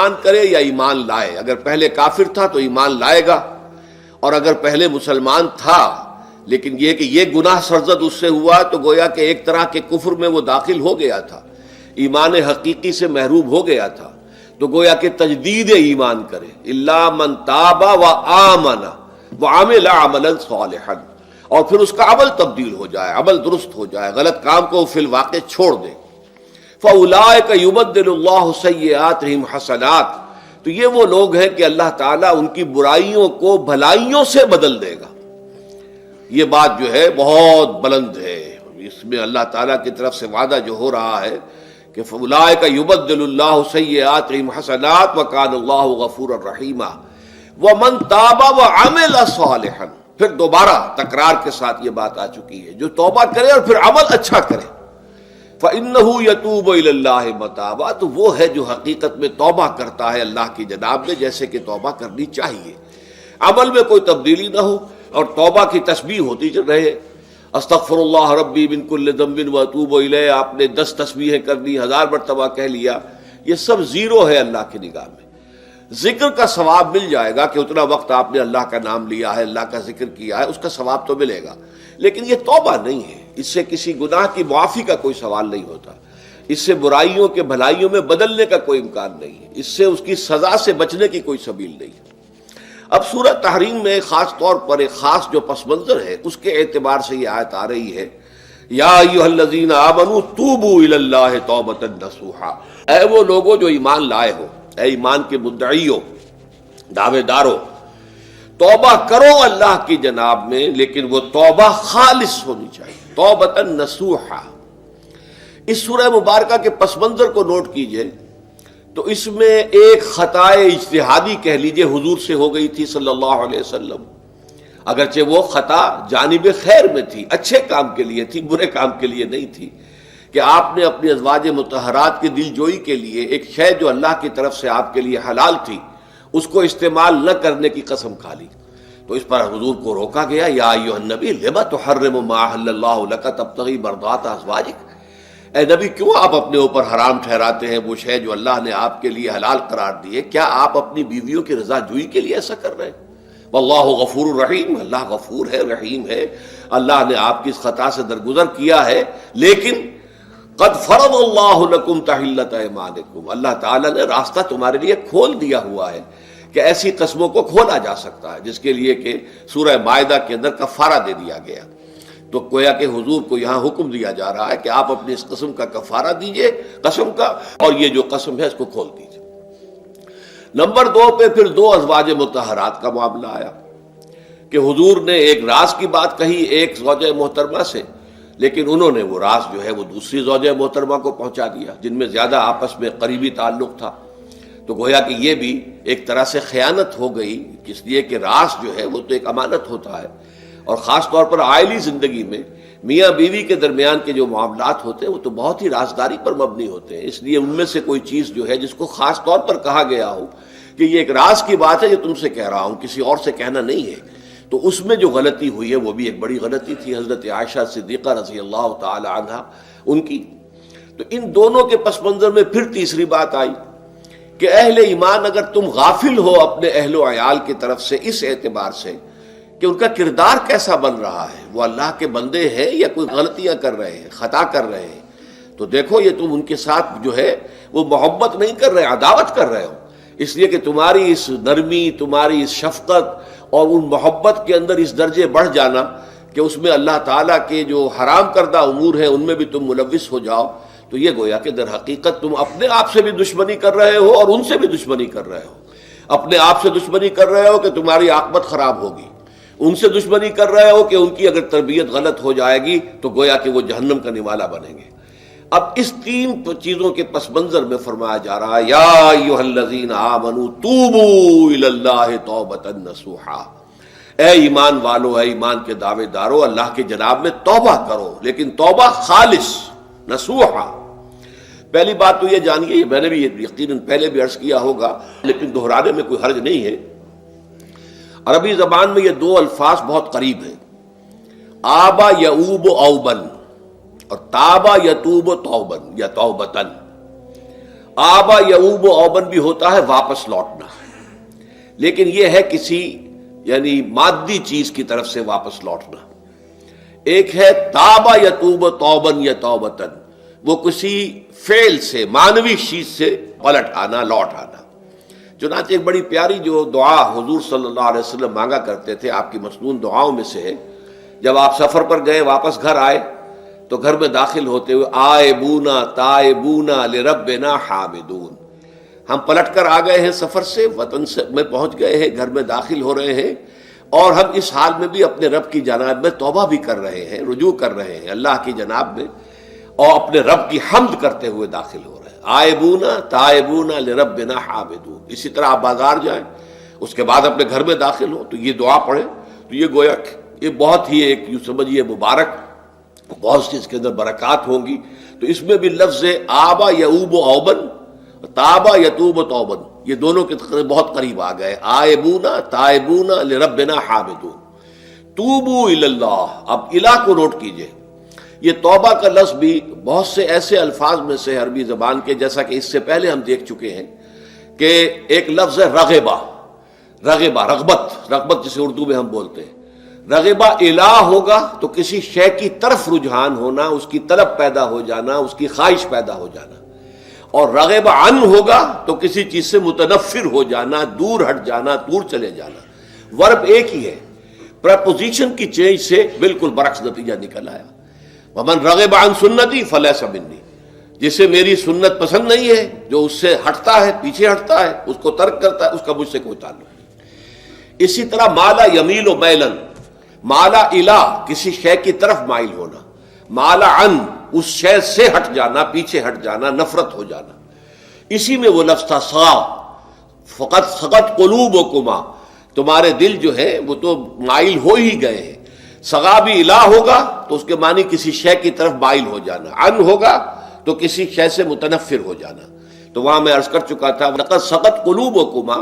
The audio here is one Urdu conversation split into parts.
ایمان کرے یا ایمان لائے. اگر پہلے کافر تھا تو ایمان لائے گا، اور اگر پہلے مسلمان تھا لیکن یہ کہ یہ گناہ سرزد اس سے ہوا تو گویا کہ ایک طرح کے کفر میں وہ داخل ہو گیا تھا، ایمان حقیقی سے محروم ہو گیا تھا، تو گویا کہ تجدید ایمان کرے. الا من تاب و آمن وعمل عملا صالحا، اور پھر اس کا عمل تبدیل ہو جائے، عمل درست ہو جائے، غلط کام کو فی الواقع چھوڑ دے. فَأُولَٰئِكَ يُبَدِّلُ اللَّهُ سَيِّئَاتِهِمْ حَسَنَاتٍ، تو یہ وہ لوگ ہیں کہ اللہ تعالیٰ ان کی برائیوں کو بھلائیوں سے بدل دے گا. یہ بات جو ہے بہت بلند ہے، اس میں اللہ تعالیٰ کی طرف سے وعدہ جو ہو رہا ہے کہ فَأُولَٰئِكَ يُبَدِّلُ اللَّهُ سَيِّئَاتِهِمْ حَسَنَاتٍ وَكَانَ اللَّهُ غَفُورًا رَحِيمًا. وَمَن تَابَ وَعَمِلَ صَالِحًا، پھر دوبارہ تکرار کے ساتھ یہ بات آ چکی ہے، جو توبہ کرے اور پھر عمل اچھا کرے. فَإِنَّهُ يَتُوبُ إِلَى اللَّهِ مَتَابًا، تو وہ ہے جو حقیقت میں توبہ کرتا ہے اللہ کی جناب میں جیسے کہ توبہ کرنی چاہیے، عمل میں کوئی تبدیلی نہ ہو اور توبہ کی تسبیح ہوتی رہے. استغفر اللہ ربی من کل ذنب واتوب الیہ، آپ نے 10 تسبیحیں کر دی، 1000 مرتبہ کہہ لیا، یہ سب زیرو ہے اللہ کی نگاہ میں. ذکر کا ثواب مل جائے گا کہ اتنا وقت آپ نے اللہ کا نام لیا ہے، اللہ کا ذکر کیا ہے، اس کا ثواب تو ملے گا، لیکن یہ توبہ نہیں ہے. اس سے کسی گناہ کی معافی کا کوئی سوال نہیں ہوتا، اس سے برائیوں کے بھلائیوں میں بدلنے کا کوئی امکان نہیں ہے، اس سے اس کی سزا سے بچنے کی کوئی سبیل نہیں ہے. اب سورہ تحریم میں خاص طور پر ایک خاص جو پس منظر ہے اس کے اعتبار سے یہ آیت آ رہی ہے، یا ایھا الذین آمنوا توبوا الی اللہ توبۃ نصوحا، اے وہ لوگوں جو ایمان لائے ہو، اے ایمان کے مدعیو، دعوے دارو، توبہ کرو اللہ کی جناب میں، لیکن وہ توبہ خالص ہونی چاہیے، توبۃ نصوحا. اس سورہ مبارکہ کے پس منظر کو نوٹ کیجئے تو اس میں ایک خطائے اجتہادی کہہ لیجئے حضور سے ہو گئی تھی صلی اللہ علیہ وسلم، اگرچہ وہ خطا جانب خیر میں تھی، اچھے کام کے لیے تھی، برے کام کے لیے نہیں تھی، کہ آپ نے اپنی ازواج مطہرات کی دل جوئی کے لیے ایک شے جو اللہ کی طرف سے آپ کے لیے حلال تھی اس کو استعمال نہ کرنے کی قسم کھا لی. تو اس پر حضور کو روکا گیا، یا ایھا النبی لم تحرم ما احل اللہ لک تبتغی مرضات ازواجک، اے نبی کیوں آپ اپنے اوپر حرام ٹھہراتے ہیں وہ شے جو اللہ نے آپ کے لیے حلال قرار دی ہے؟ کیا آپ اپنی بیویوں کی رضا جوئی کے لیے ایسا کر رہے ہیں؟ واللہ غفور الرحیم، اللہ غفور ہے، رحیم ہے، اللہ نے آپ کی اس خطا سے درگزر کیا ہے، لیکن قد فرض اللہ لکم تحلۃ ایمانکم، اللہ تعالیٰ نے راستہ تمہارے لیے کھول دیا ہوا ہے کہ ایسی قسموں کو کھولا جا سکتا ہے، جس کے لیے کہ سورہ مائدہ کے اندر کفارہ دے دیا گیا. تو گویا کہ حضور کو یہاں حکم دیا جا رہا ہے کہ آپ اپنی اس قسم کا کفارہ دیجئے، قسم کا، اور یہ جو قسم ہے اس کو کھول دیجئے. نمبر 2 پہ پھر 2 ازواج مطہرات کا معاملہ آیا کہ حضور نے ایک راز کی بات کہی ایک زوجہ محترمہ سے، لیکن انہوں نے وہ راز جو ہے وہ دوسری زوجہ محترمہ کو پہنچا دیا جن میں زیادہ آپس میں قریبی تعلق تھا. تو گویا کہ یہ بھی ایک طرح سے خیانت ہو گئی، اس لیے کہ راز جو ہے وہ تو ایک امانت ہوتا ہے، اور خاص طور پر عائلی زندگی میں میاں بیوی کے درمیان کے جو معاملات ہوتے ہیں وہ تو بہت ہی رازداری پر مبنی ہوتے ہیں. اس لیے ان میں سے کوئی چیز جو ہے جس کو خاص طور پر کہا گیا ہو کہ یہ ایک راز کی بات ہے جو تم سے کہہ رہا ہوں، کسی اور سے کہنا نہیں ہے، تو اس میں جو غلطی ہوئی ہے وہ بھی ایک بڑی غلطی تھی حضرت عائشہ صدیقہ رضی اللہ تعالی عنہا ان کی. تو ان دونوں کے پس منظر میں پھر تیسری بات آئی کہ اہل ایمان اگر تم غافل ہو اپنے اہل و عیال کی طرف سے اس اعتبار سے کہ ان کا کردار کیسا بن رہا ہے، وہ اللہ کے بندے ہیں یا کوئی غلطیاں کر رہے ہیں، خطا کر رہے ہیں، تو دیکھو یہ تم ان کے ساتھ جو ہے وہ محبت نہیں کر رہے، عداوت کر رہے ہو. اس لیے کہ تمہاری اس نرمی، تمہاری اس شفقت اور ان محبت کے اندر اس درجے بڑھ جانا کہ اس میں اللہ تعالیٰ کے جو حرام کردہ امور ہیں ان میں بھی تم ملوث ہو جاؤ، تو یہ گویا کہ در حقیقت تم اپنے آپ سے بھی دشمنی کر رہے ہو اور ان سے بھی دشمنی کر رہے ہو. اپنے آپ سے دشمنی کر رہے ہو کہ تمہاری عاقبت خراب ہوگی، ان سے دشمنی کر رہے ہو کہ ان کی اگر تربیت غلط ہو جائے گی تو گویا کہ وہ جہنم کا نوالا بنیں گے. اب اس 3 چیزوں کے پس منظر میں فرمایا جا رہا ہے، یا ایھا الذین آمنوا توبوا الی اللہ توبۃ نصوحا، اے ایمان والو، اے ایمان کے دعوے دارو، اللہ کے جناب میں توبہ کرو، لیکن توبہ خالص نصوحا. پہلی بات تو یہ جانیے، میں نے بھی یقیناً پہلے بھی عرض کیا ہوگا لیکن دہرانے میں کوئی حرج نہیں ہے، عربی زبان میں یہ 2 الفاظ بہت قریب ہیں، آبا یعوب اوبن اور تابا یتوب توبن یا توبتن. آبا یعوب و اوبن بھی ہوتا ہے واپس لوٹنا، لیکن یہ ہے کسی یعنی مادی چیز کی طرف سے واپس لوٹنا۔ ایک ہے تابا یتوب توبن یا توبتن، وہ کسی فعل سے معنوی چیز سے پلٹ آنا، لوٹ آنا۔ چنانچہ ایک بڑی پیاری جو دعا حضور صلی اللہ علیہ وسلم مانگا کرتے تھے، آپ کی مسنون دعاؤں میں سے ہے، جب آپ سفر پر گئے واپس گھر آئے تو گھر میں داخل ہوتے ہوئے آئبونا تائبونا لربنا حامدون، ہم پلٹ کر آ گئے ہیں سفر سے، وطن سے میں پہنچ گئے ہیں، گھر میں داخل ہو رہے ہیں، اور ہم اس حال میں بھی اپنے رب کی جناب میں توبہ بھی کر رہے ہیں، رجوع کر رہے ہیں اللہ کی جناب میں، اور اپنے رب کی حمد کرتے ہوئے داخل ہو رہے ہیں۔ آئبونا تائبونا لربنا حامدون۔ اسی طرح آپ بازار جائیں، اس کے بعد اپنے گھر میں داخل ہو تو یہ دعا پڑھیں، تو یہ گویا یہ بہت ہی ایک یوں سمجھیے مبارک، بہت سی اس کے اندر برکات ہوں گی۔ تو اس میں بھی لفظ آبا یعوب و اوبن، تابا یتوب و توبن، یہ دونوں کے بہت قریب آ گئے، آئبونا تائبونا لربنا حامدون۔ توبو الی اللہ، اب الہ کو نوٹ کیجئے، یہ توبہ کا لفظ بھی بہت سے ایسے الفاظ میں سے عربی زبان کے، جیسا کہ اس سے پہلے ہم دیکھ چکے ہیں کہ ایک لفظ ہے رغبہ، رغبہ رغبت جسے اردو میں ہم بولتے ہیں۔ رغبہ الہ ہوگا تو کسی شے کی طرف رجحان ہونا، اس کی طلب پیدا ہو جانا، اس کی خواہش پیدا ہو جانا، اور رغب عن ہوگا تو کسی چیز سے متنفر ہو جانا، دور ہٹ جانا، دور چلے جانا۔ ورب ایک ہی ہے، پریپوزیشن کی چینج سے بالکل برعکس نتیجہ نکل آیا۔ ومن رغب عن سنتی فلیس منی، جسے میری سنت پسند نہیں ہے، جو اس سے ہٹتا ہے، پیچھے ہٹتا ہے، اس کو ترک کرتا ہے، اس کا مجھ سے کوئی تعلق نہیں۔ اسی طرح مالا یمیل و میلن، مالا الہ کسی شے کی طرف مائل ہونا، مالا عن اس شے سے ہٹ جانا، پیچھے ہٹ جانا، نفرت ہو جانا۔ اسی میں وہ لفظ تھا سا، فقط سقط قلوبکما، تمہارے دل جو ہے وہ تو مائل ہو ہی گئے ہیں۔ سغا بھی الہ ہوگا تو اس کے معنی کسی شے کی طرف مائل ہو جانا، عن ہوگا تو کسی شے سے متنفر ہو جانا۔ تو وہاں میں عرض کر چکا تھا لقد سقط قلوبکما،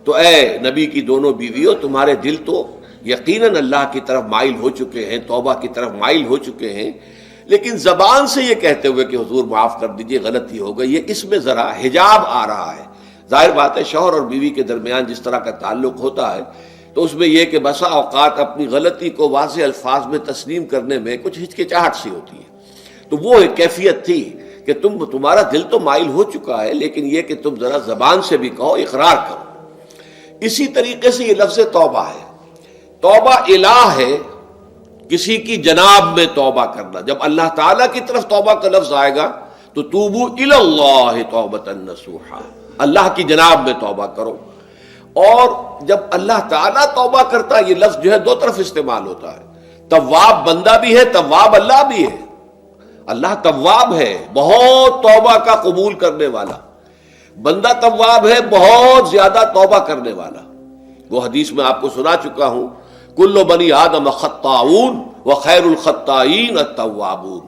تو اے نبی کی دونوں بیویوں، تمہارے دل تو یقیناً اللہ کی طرف مائل ہو چکے ہیں، توبہ کی طرف مائل ہو چکے ہیں، لیکن زبان سے یہ کہتے ہوئے کہ حضور معاف کر دیجئے غلطی ہو گئی، یہ اس میں ذرا حجاب آ رہا ہے۔ ظاہر بات ہے شوہر اور بیوی کے درمیان جس طرح کا تعلق ہوتا ہے تو اس میں یہ کہ بسا اوقات اپنی غلطی کو واضح الفاظ میں تسلیم کرنے میں کچھ ہچکچاہٹ سی ہوتی ہے۔ تو وہ ایک کیفیت تھی کہ تمہارا دل تو مائل ہو چکا ہے، لیکن یہ کہ تم ذرا زبان سے بھی کہو، اقرار کرو۔ اسی طریقے سے یہ لفظ توبہ ہے، توبہ الہ ہے، کسی کی جناب میں توبہ کرنا۔ جب اللہ تعالیٰ کی طرف توبہ کا لفظ آئے گا تو توبو الی اللہ توبۃ نصوحا، اللہ کی جناب میں توبہ کرو۔ اور جب اللہ تعالیٰ توبہ کرتا ہے، یہ لفظ جو ہے دو طرف استعمال ہوتا ہے، تواب بندہ بھی ہے، تواب اللہ بھی ہے۔ اللہ تواب ہے، بہت توبہ کا قبول کرنے والا، بندہ تواب ہے، بہت زیادہ توبہ کرنے والا۔ وہ حدیث میں آپ کو سنا چکا ہوں، کل بنی آدم خطاؤون وخیر الخطائین التوابون،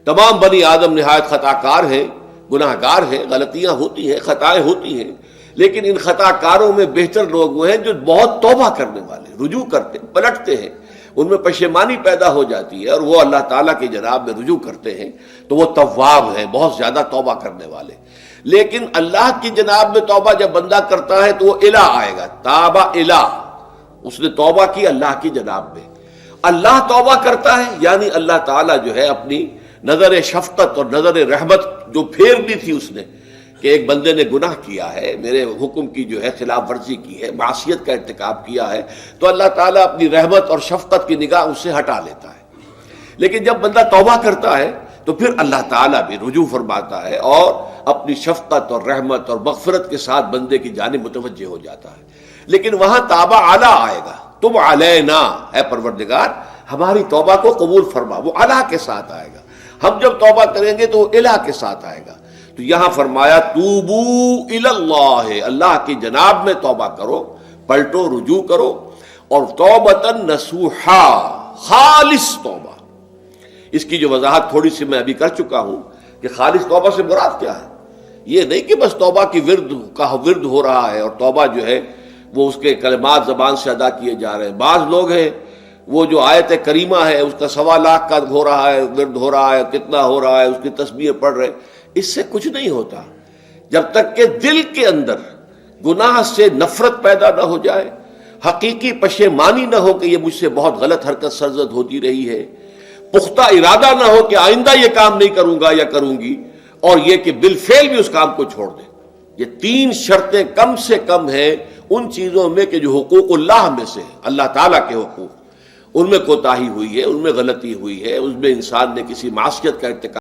تمام بنی آدم نہایت خطا کار ہیں، گناہ گار ہیں، غلطیاں ہوتی ہیں، خطائیں ہوتی ہیں، لیکن ان خطا کاروں میں بہتر لوگ وہ ہیں جو بہت توبہ کرنے والے، رجوع کرتے ہیں، پلٹتے ہیں، ان میں پشیمانی پیدا ہو جاتی ہے اور وہ اللہ تعالیٰ کی جناب میں رجوع کرتے ہیں، تو وہ تواب ہیں، بہت زیادہ توبہ کرنے والے۔ لیکن اللہ کی جناب میں توبہ جب بندہ کرتا ہے تو وہ الہ آئے گا، تابہ الہ، اس نے توبہ کی اللہ کی جناب میں۔ اللہ توبہ کرتا ہے یعنی اللہ تعالیٰ جو ہے اپنی نظر شفقت اور نظر رحمت جو پھیر دی تھی اس نے کہ ایک بندے نے گناہ کیا ہے، میرے حکم کی جو ہے خلاف ورزی کی ہے، معصیت کا ارتکاب کیا ہے، تو اللہ تعالیٰ اپنی رحمت اور شفقت کی نگاہ اس سے ہٹا لیتا ہے۔ لیکن جب بندہ توبہ کرتا ہے تو پھر اللہ تعالیٰ بھی رجوع فرماتا ہے اور اپنی شفقت اور رحمت اور مغفرت کے ساتھ بندے کی جانب متوجہ ہو جاتا ہے۔ لیکن وہاں تابہ اعلیٰ آئے گا، تم علینا اے پروردگار ہماری توبہ کو قبول فرما، وہ الہ کے ساتھ آئے گا۔ ہم جب توبہ کریں گے تو وہ الہ کے ساتھ آئے گا۔ تو یہاں فرمایا توبو الی اللہ، اللہ کی جناب میں توبہ کرو، پلٹو، رجوع کرو، اور توبۃ نصوحا، خالص توبہ۔ اس کی جو وضاحت تھوڑی سی میں ابھی کر چکا ہوں کہ خالص توبہ سے مراد کیا ہے۔ یہ نہیں کہ بس توبہ کی ورد ہو رہا ہے اور توبہ جو ہے وہ اس کے کلمات زبان سے ادا کیے جا رہے ہیں۔ بعض لوگ ہیں وہ جو آیت کریمہ ہے اس کا 1.25 لاکھ کا ہو رہا ہے، ورد ہو رہا ہے، کتنا ہو رہا ہے، اس کی تسبیح پڑھ رہے، اس سے کچھ نہیں ہوتا۔ جب تک کہ دل کے اندر گناہ سے نفرت پیدا نہ ہو جائے، حقیقی پشیمانی نہ ہو کہ یہ مجھ سے بہت غلط حرکت سرزد ہوتی رہی ہے، پختہ ارادہ نہ ہو کہ آئندہ یہ کام نہیں کروں گا یا کروں گی، اور یہ کہ بالفعل بھی اس کام کو چھوڑ دیں. یہ 3 شرطیں کم سے کم ہیں ان چیزوں میں کہ جو حقوق اللہ میں سے اللہ تعالیٰ کے حقوق، ان میں کوتاہی ہوئی ہے، ان میں غلطی ہوئی ہے، اس میں انسان نے کسی معصیت کا ارتکاب